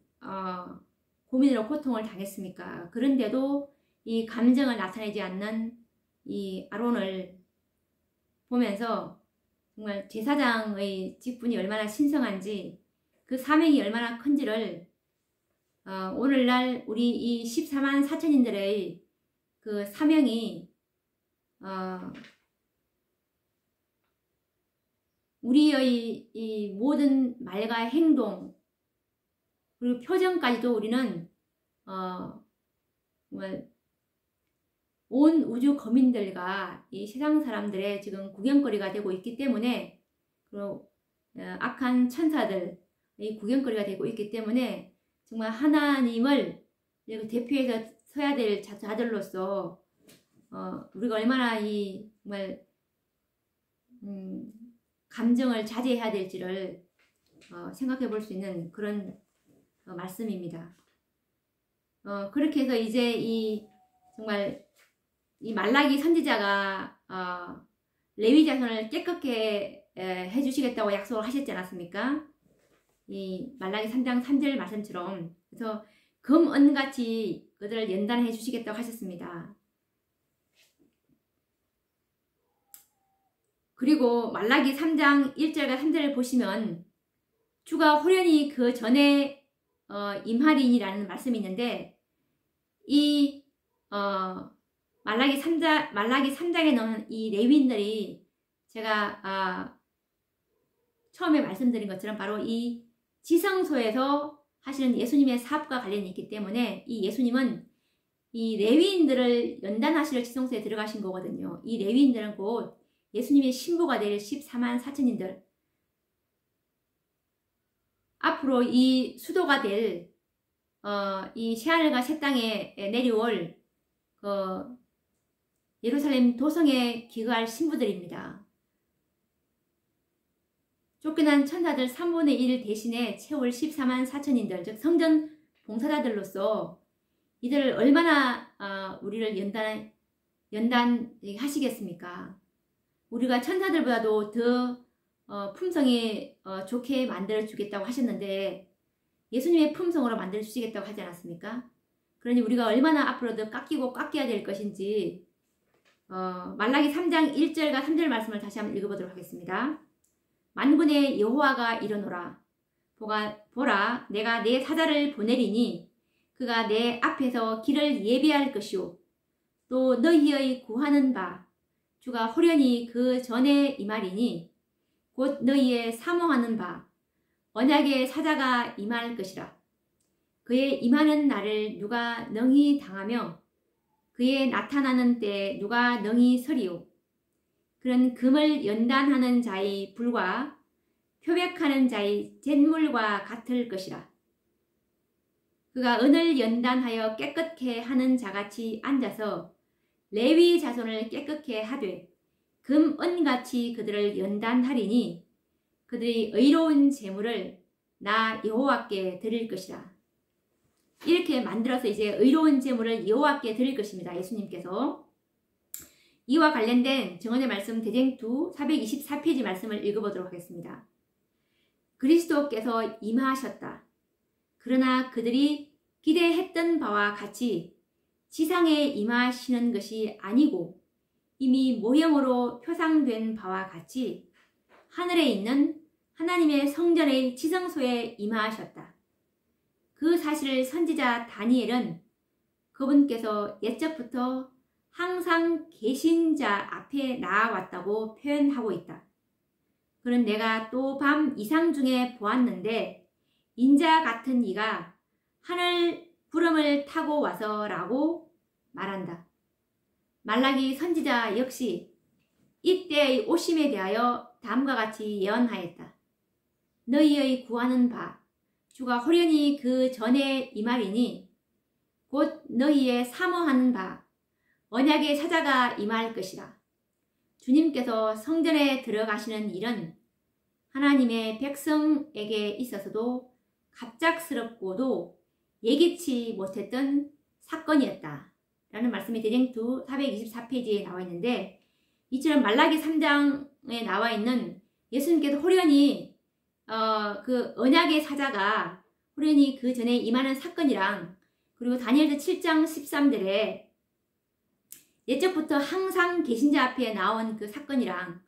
고민으로 고통을 당했습니까? 그런데도 이 감정을 나타내지 않는 이 아론을 보면서 정말 제사장의 직분이 얼마나 신성한지 그 사명이 얼마나 큰지를 오늘날 우리 이 14만 4천인들의 그 사명이 우리의 이 모든 말과 행동 그리고 표정까지도 우리는 온 우주 거민들과 이 세상 사람들의 지금 구경거리가 되고 있기 때문에 그리고 악한 천사들의 구경거리가 되고 있기 때문에 정말 하나님을 대표해서 서야 될 자들로서 우리가 얼마나 이 정말 감정을 자제해야 될지를 생각해 볼 수 있는 그런 말씀입니다. 그렇게 해서 이제 이 정말 이 말라기 선지자가 레위 자손을 깨끗게 해주시겠다고 약속을 하셨지 않았습니까? 이 말라기 3장 3절 말씀처럼 그래서 금은같이 그들을 연단해 주시겠다고 하셨습니다. 그리고 말라기 3장 1절과 3절을 보시면 주가 호련히 그 전에 임하리니라는 말씀이 있는데 이 말라기 3장에 나오는 이 레위인들이 제가 처음에 말씀드린 것처럼 바로 이 지성소에서 하시는 예수님의 사업과 관련이 있기 때문에 이 예수님은 이 레위인들을 연단하시려 지성소에 들어가신 거거든요. 이 레위인들은 곧 예수님의 신부가 될 14만 4천인들 앞으로 이 수도가 될 이 새하늘과 새 땅에 내려올 예루살렘 도성에 기거할 신부들입니다. 쫓겨난 천사들 3분의 1 대신에 채울 14만 4천인들 즉 성전 봉사자들로서 이들을 얼마나 우리를 연단하시겠습니까? 우리가 천사들보다도 더 품성이 좋게 만들어 주겠다고 하셨는데 예수님의 품성으로 만들어 주시겠다고 하지 않았습니까? 그러니 우리가 얼마나 앞으로 더 깎여야 될 것인지 말라기 3장 1절과 3절 말씀을 다시 한번 읽어보도록 하겠습니다. 만군의 여호와가 이르노라 보라 내가 내 사자를 보내리니 그가 내 앞에서 길을 예비할 것이요 또 너희의 구하는 바 주가 호련히 그 전에 임하리니 곧 너희의 사모하는 바 언약의 사자가 임할 것이라. 그의 임하는 날을 누가 능히 당하며 그의 나타나는 때 누가 능히 서리요. 그는 금을 연단하는 자의 불과 표백하는 자의 잿물과 같을 것이라. 그가 은을 연단하여 깨끗게 하는 자같이 앉아서 레위 자손을 깨끗게 하되 금은같이 그들을 연단하리니 그들이 의로운 제물을 나 여호와께 드릴 것이라. 이렇게 만들어서 이제 의로운 제물을 여호와께 드릴 것입니다. 예수님께서. 이와 관련된 정언의 말씀 대쟁투 424페이지 말씀을 읽어보도록 하겠습니다. 그리스도께서 임하셨다. 그러나 그들이 기대했던 바와 같이 지상에 임하시는 것이 아니고 이미 모형으로 표상된 바와 같이 하늘에 있는 하나님의 성전의 지성소에 임하셨다. 그 사실을 선지자 다니엘은 그분께서 옛적부터 항상 계신 자 앞에 나아왔다고 표현하고 있다. 그는 내가 또 밤 이상 중에 보았는데 인자 같은 이가 하늘 구름을 타고 와서라고 말한다. 말라기 선지자 역시 이때의 오심에 대하여 다음과 같이 예언하였다. 너희의 구하는 바 주가 호련히 그 전에 임하리니 곧 너희의 사모하는 바 언약의 사자가 임할 것이라. 주님께서 성전에 들어가시는 일은 하나님의 백성에게 있어서도 갑작스럽고도 예기치 못했던 사건이었다 라는 말씀이 대쟁투 424페이지에 나와 있는데, 이처럼 말라기 3장에 나와 있는 예수님께서 호련히 그 언약의 사자가 호련히 그 전에 임하는 사건이랑, 그리고 다니엘서 7장 13절에 옛적부터 항상 계신 자 앞에 나온 그 사건이랑,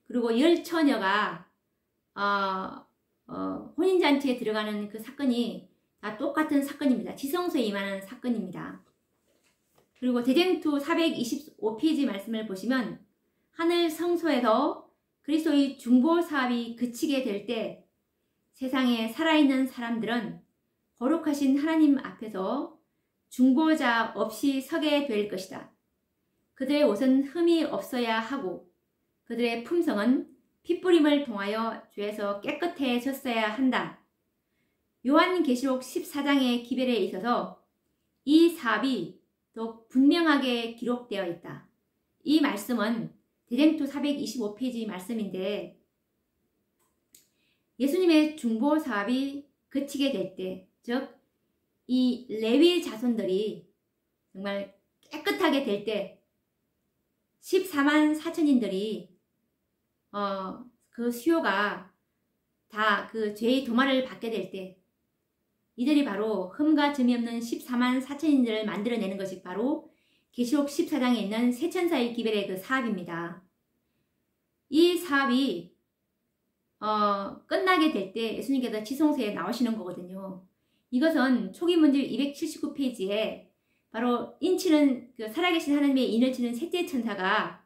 그리고 열 처녀가 혼인잔치에 들어가는 그 사건이 다 똑같은 사건입니다. 지성소에 임하는 사건입니다. 그리고 대쟁투 425페이지 말씀을 보시면 하늘 성소에서 그리스도의 중보 사업이 그치게 될 때 세상에 살아있는 사람들은 거룩하신 하나님 앞에서 중보자 없이 서게 될 것이다. 그들의 옷은 흠이 없어야 하고 그들의 품성은 핏부림을 통하여 죄에서 깨끗해졌어야 한다. 요한계시록 14장의 기별에 있어서 이 사업이 더 분명하게 기록되어 있다. 이 말씀은 대쟁투 425페이지 말씀인데, 예수님의 중보 사업이 그치게 될 때, 즉 이 레위 자손들이 정말 깨끗하게 될 때 14만 4천인들이 그 수요가 다 그 죄의 도마를 받게 될 때, 이들이 바로 흠과 점이 없는 14만 4천인들을 만들어내는 것이 바로 계시록 14장에 있는 세천사의 기별의 그 사업입니다. 이 사업이 끝나게 될 때 예수님께서 지성소에 나오시는 거거든요. 이것은 초기 문집 279페이지에 바로 인치는 그 살아계신 하나님의 인을 치는 셋째 천사가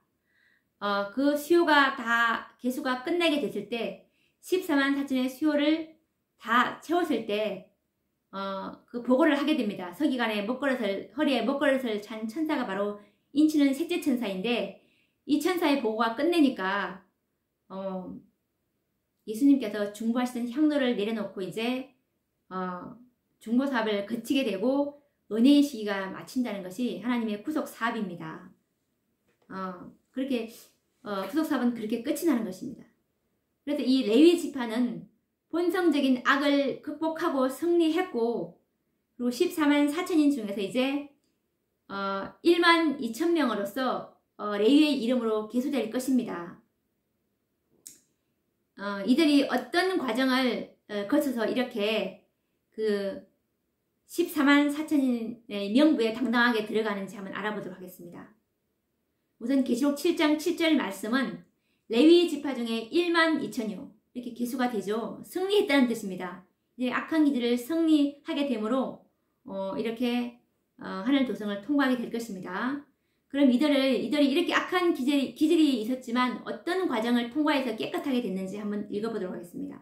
그 수요가 다 개수가 끝나게 됐을 때 14만 4천의 수요를 다 채웠을 때 그 보고를 하게 됩니다. 서기관의 허리에 먹거릇을 찬 천사가 바로 인치는 셋째 천사인데, 이 천사의 보고가 끝내니까 예수님께서 중보하시던 향로를 내려놓고 이제 중보 사업을 그치게 되고 은혜의 시기가 마친다는 것이 하나님의 구속 사업입니다. 그렇게 구속 사업은 그렇게 끝이 나는 것입니다. 그래서 이 레위 지파는 본성적인 악을 극복하고 승리했고, 그리고 14만 4천인 중에서 이제 1만 2천 명으로서 레위의 이름으로 계수될 것입니다. 이들이 어떤 과정을 거쳐서 이렇게 그 14만 4천인의 명부에 당당하게 들어가는지 한번 알아보도록 하겠습니다. 우선 계시록 7장 7절 말씀은 레위 지파 중에 1만 2천이요 이렇게 계수가 되죠. 승리했다는 뜻입니다. 이제 악한 기들을 승리하게 되므로 이렇게 하늘 도성을 통과하게 될 것입니다. 그럼 이들이 이렇게 악한 기질이 있었지만 어떤 과정을 통과해서 깨끗하게 됐는지 한번 읽어보도록 하겠습니다.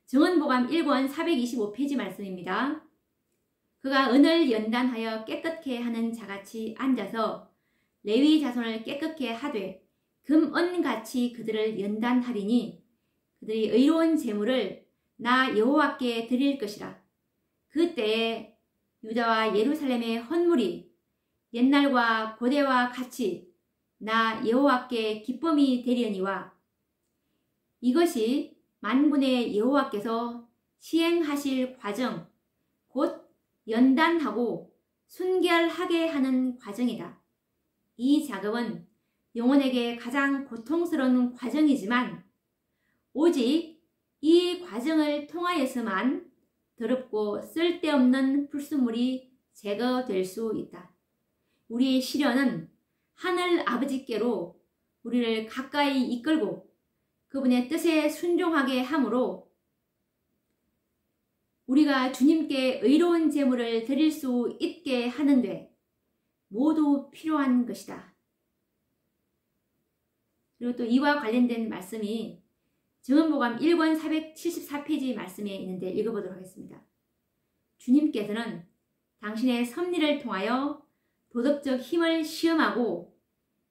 정언보감 1권 425페이지 말씀입니다. 그가 은을 연단하여 깨끗게 하는 자같이 앉아서 레위 자손을 깨끗게 하되 금은같이 그들을 연단하리니 그들이 의로운 제물을 나 여호와께 드릴 것이라. 그때에 유다와 예루살렘의 헌물이 옛날과 고대와 같이 나 여호와께 기쁨이 되려니와 이것이 만군의 여호와께서 시행하실 과정 곧 연단하고 순결하게 하는 과정이다. 이 작업은 영혼에게 가장 고통스러운 과정이지만 오직 이 과정을 통하여서만 더럽고 쓸데없는 불순물이 제거될 수 있다. 우리의 시련은 하늘 아버지께로 우리를 가까이 이끌고 그분의 뜻에 순종하게 함으로 우리가 주님께 의로운 제물을 드릴 수 있게 하는데 모두 필요한 것이다. 그리고 또 이와 관련된 말씀이 증언보감 1권 474페이지 말씀에 있는데 읽어보도록 하겠습니다. 주님께서는 당신의 섭리를 통하여 도덕적 힘을 시험하고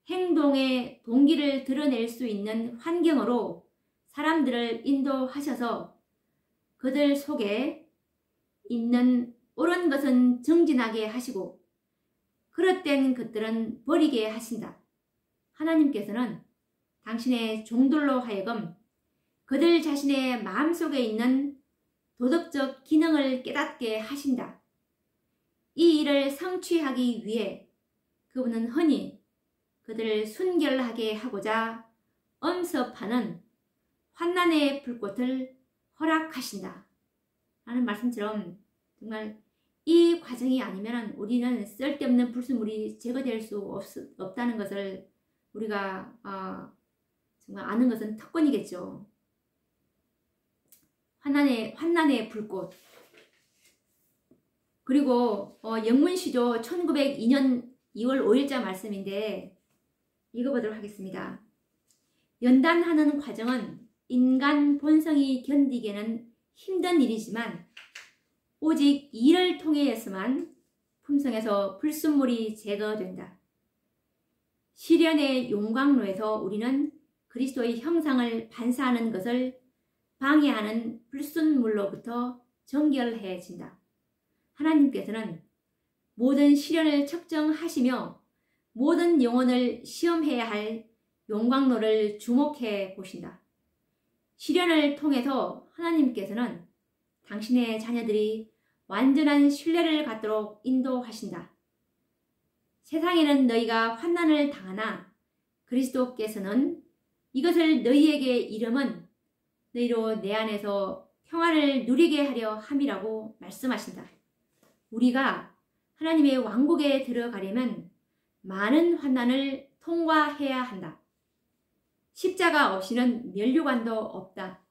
행동의 동기를 드러낼 수 있는 환경으로 사람들을 인도하셔서 그들 속에 있는 옳은 것은 정진하게 하시고 그릇된 것들은 버리게 하신다. 하나님께서는 당신의 종들로 하여금 그들 자신의 마음속에 있는 도덕적 기능을 깨닫게 하신다. 이 일을 성취하기 위해 그분은 흔히 그들을 순결하게 하고자 엄습하는 환난의 불꽃을 허락하신다. 라는 말씀처럼 정말 이 과정이 아니면 우리는 쓸데없는 불순물이 제거될 수 없다는 것을 우리가 정말 아는 것은 특권이겠죠. 환난의 불꽃. 그리고 영문시조 1902년 2월 5일자 말씀인데 읽어보도록 하겠습니다. 연단하는 과정은 인간 본성이 견디기에는 힘든 일이지만 오직 이를 통해서만 품성에서 불순물이 제거된다. 시련의 용광로에서 우리는 그리스도의 형상을 반사하는 것을 방해하는 불순물로부터 정결해진다. 하나님께서는 모든 시련을 측정하시며 모든 영혼을 시험해야 할 용광로를 주목해 보신다. 시련을 통해서 하나님께서는 당신의 자녀들이 완전한 신뢰를 갖도록 인도하신다. 세상에는 너희가 환난을 당하나 그리스도께서는 이것을 너희에게 이름은 너희로 내 안에서 평안을 누리게 하려 함이라고 말씀하신다. 우리가 하나님의 왕국에 들어가려면 많은 환난을 통과해야 한다. 십자가 없이는 면류관도 없다.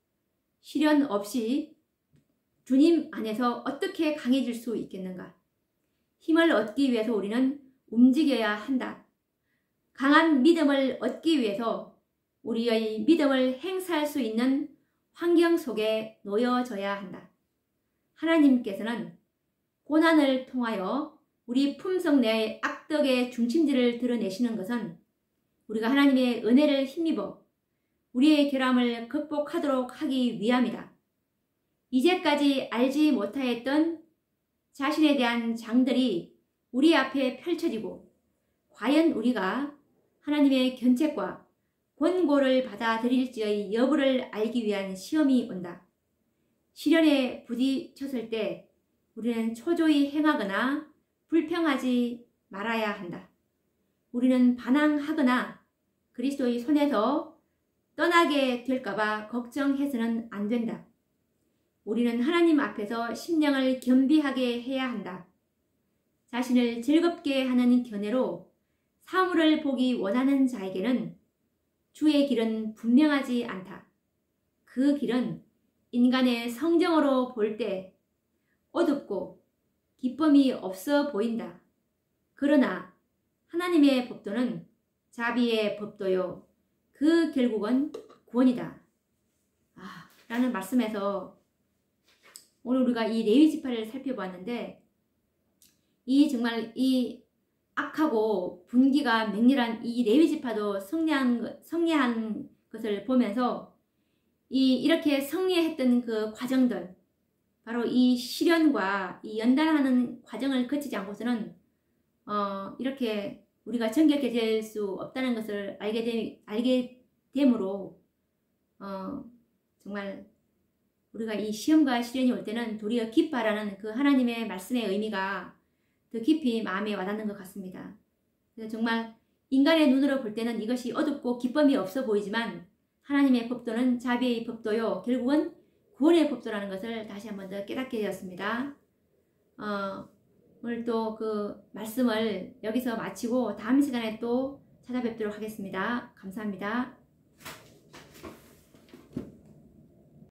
시련 없이 주님 안에서 어떻게 강해질 수 있겠는가? 힘을 얻기 위해서 우리는 움직여야 한다. 강한 믿음을 얻기 위해서 우리의 믿음을 행사할 수 있는 환경 속에 놓여져야 한다. 하나님께서는 고난을 통하여 우리 품성 내의 악덕의 중심지를 드러내시는 것은 우리가 하나님의 은혜를 힘입어 우리의 결함을 극복하도록 하기 위함이다. 이제까지 알지 못하였던 자신에 대한 장들이 우리 앞에 펼쳐지고 과연 우리가 하나님의 견책과 권고를 받아들일지의 여부를 알기 위한 시험이 온다. 시련에 부딪혔을 때 우리는 초조히 행하거나 불평하지 말아야 한다. 우리는 반항하거나 그리스도의 손에서 떠나게 될까봐 걱정해서는 안 된다. 우리는 하나님 앞에서 심령을 겸비하게 해야 한다. 자신을 즐겁게 하는 견해로 사물을 보기 원하는 자에게는 주의 길은 분명하지 않다. 그 길은 인간의 성정으로 볼 때 어둡고 기쁨이 없어 보인다. 그러나 하나님의 법도는 자비의 법도요. 그 결국은 구원이다. 라는 말씀에서 오늘 우리가 이 레위지파를 살펴보았는데 정말 이 악하고 분기가 맹렬한 이 레위지파도 승리한 것을 보면서 이렇게 승리했던 그 과정들, 바로 이 시련과 이 연단하는 과정을 거치지 않고서는 이렇게 우리가 정결케 될 수 없다는 것을 알게 되므로 정말 우리가 이 시험과 시련이 올 때는 도리어 기뻐하라는 그 하나님의 말씀의 의미가 더 깊이 마음에 와닿는 것 같습니다. 그래서 정말 인간의 눈으로 볼 때는 이것이 어둡고 기쁨이 없어 보이지만 하나님의 법도는 자비의 법도요. 결국은 구원의 법도라는 것을 다시 한번 더 깨닫게 되었습니다. 오늘 또 그 말씀을 여기서 마치고 다음 시간에 또 찾아뵙도록 하겠습니다. 감사합니다.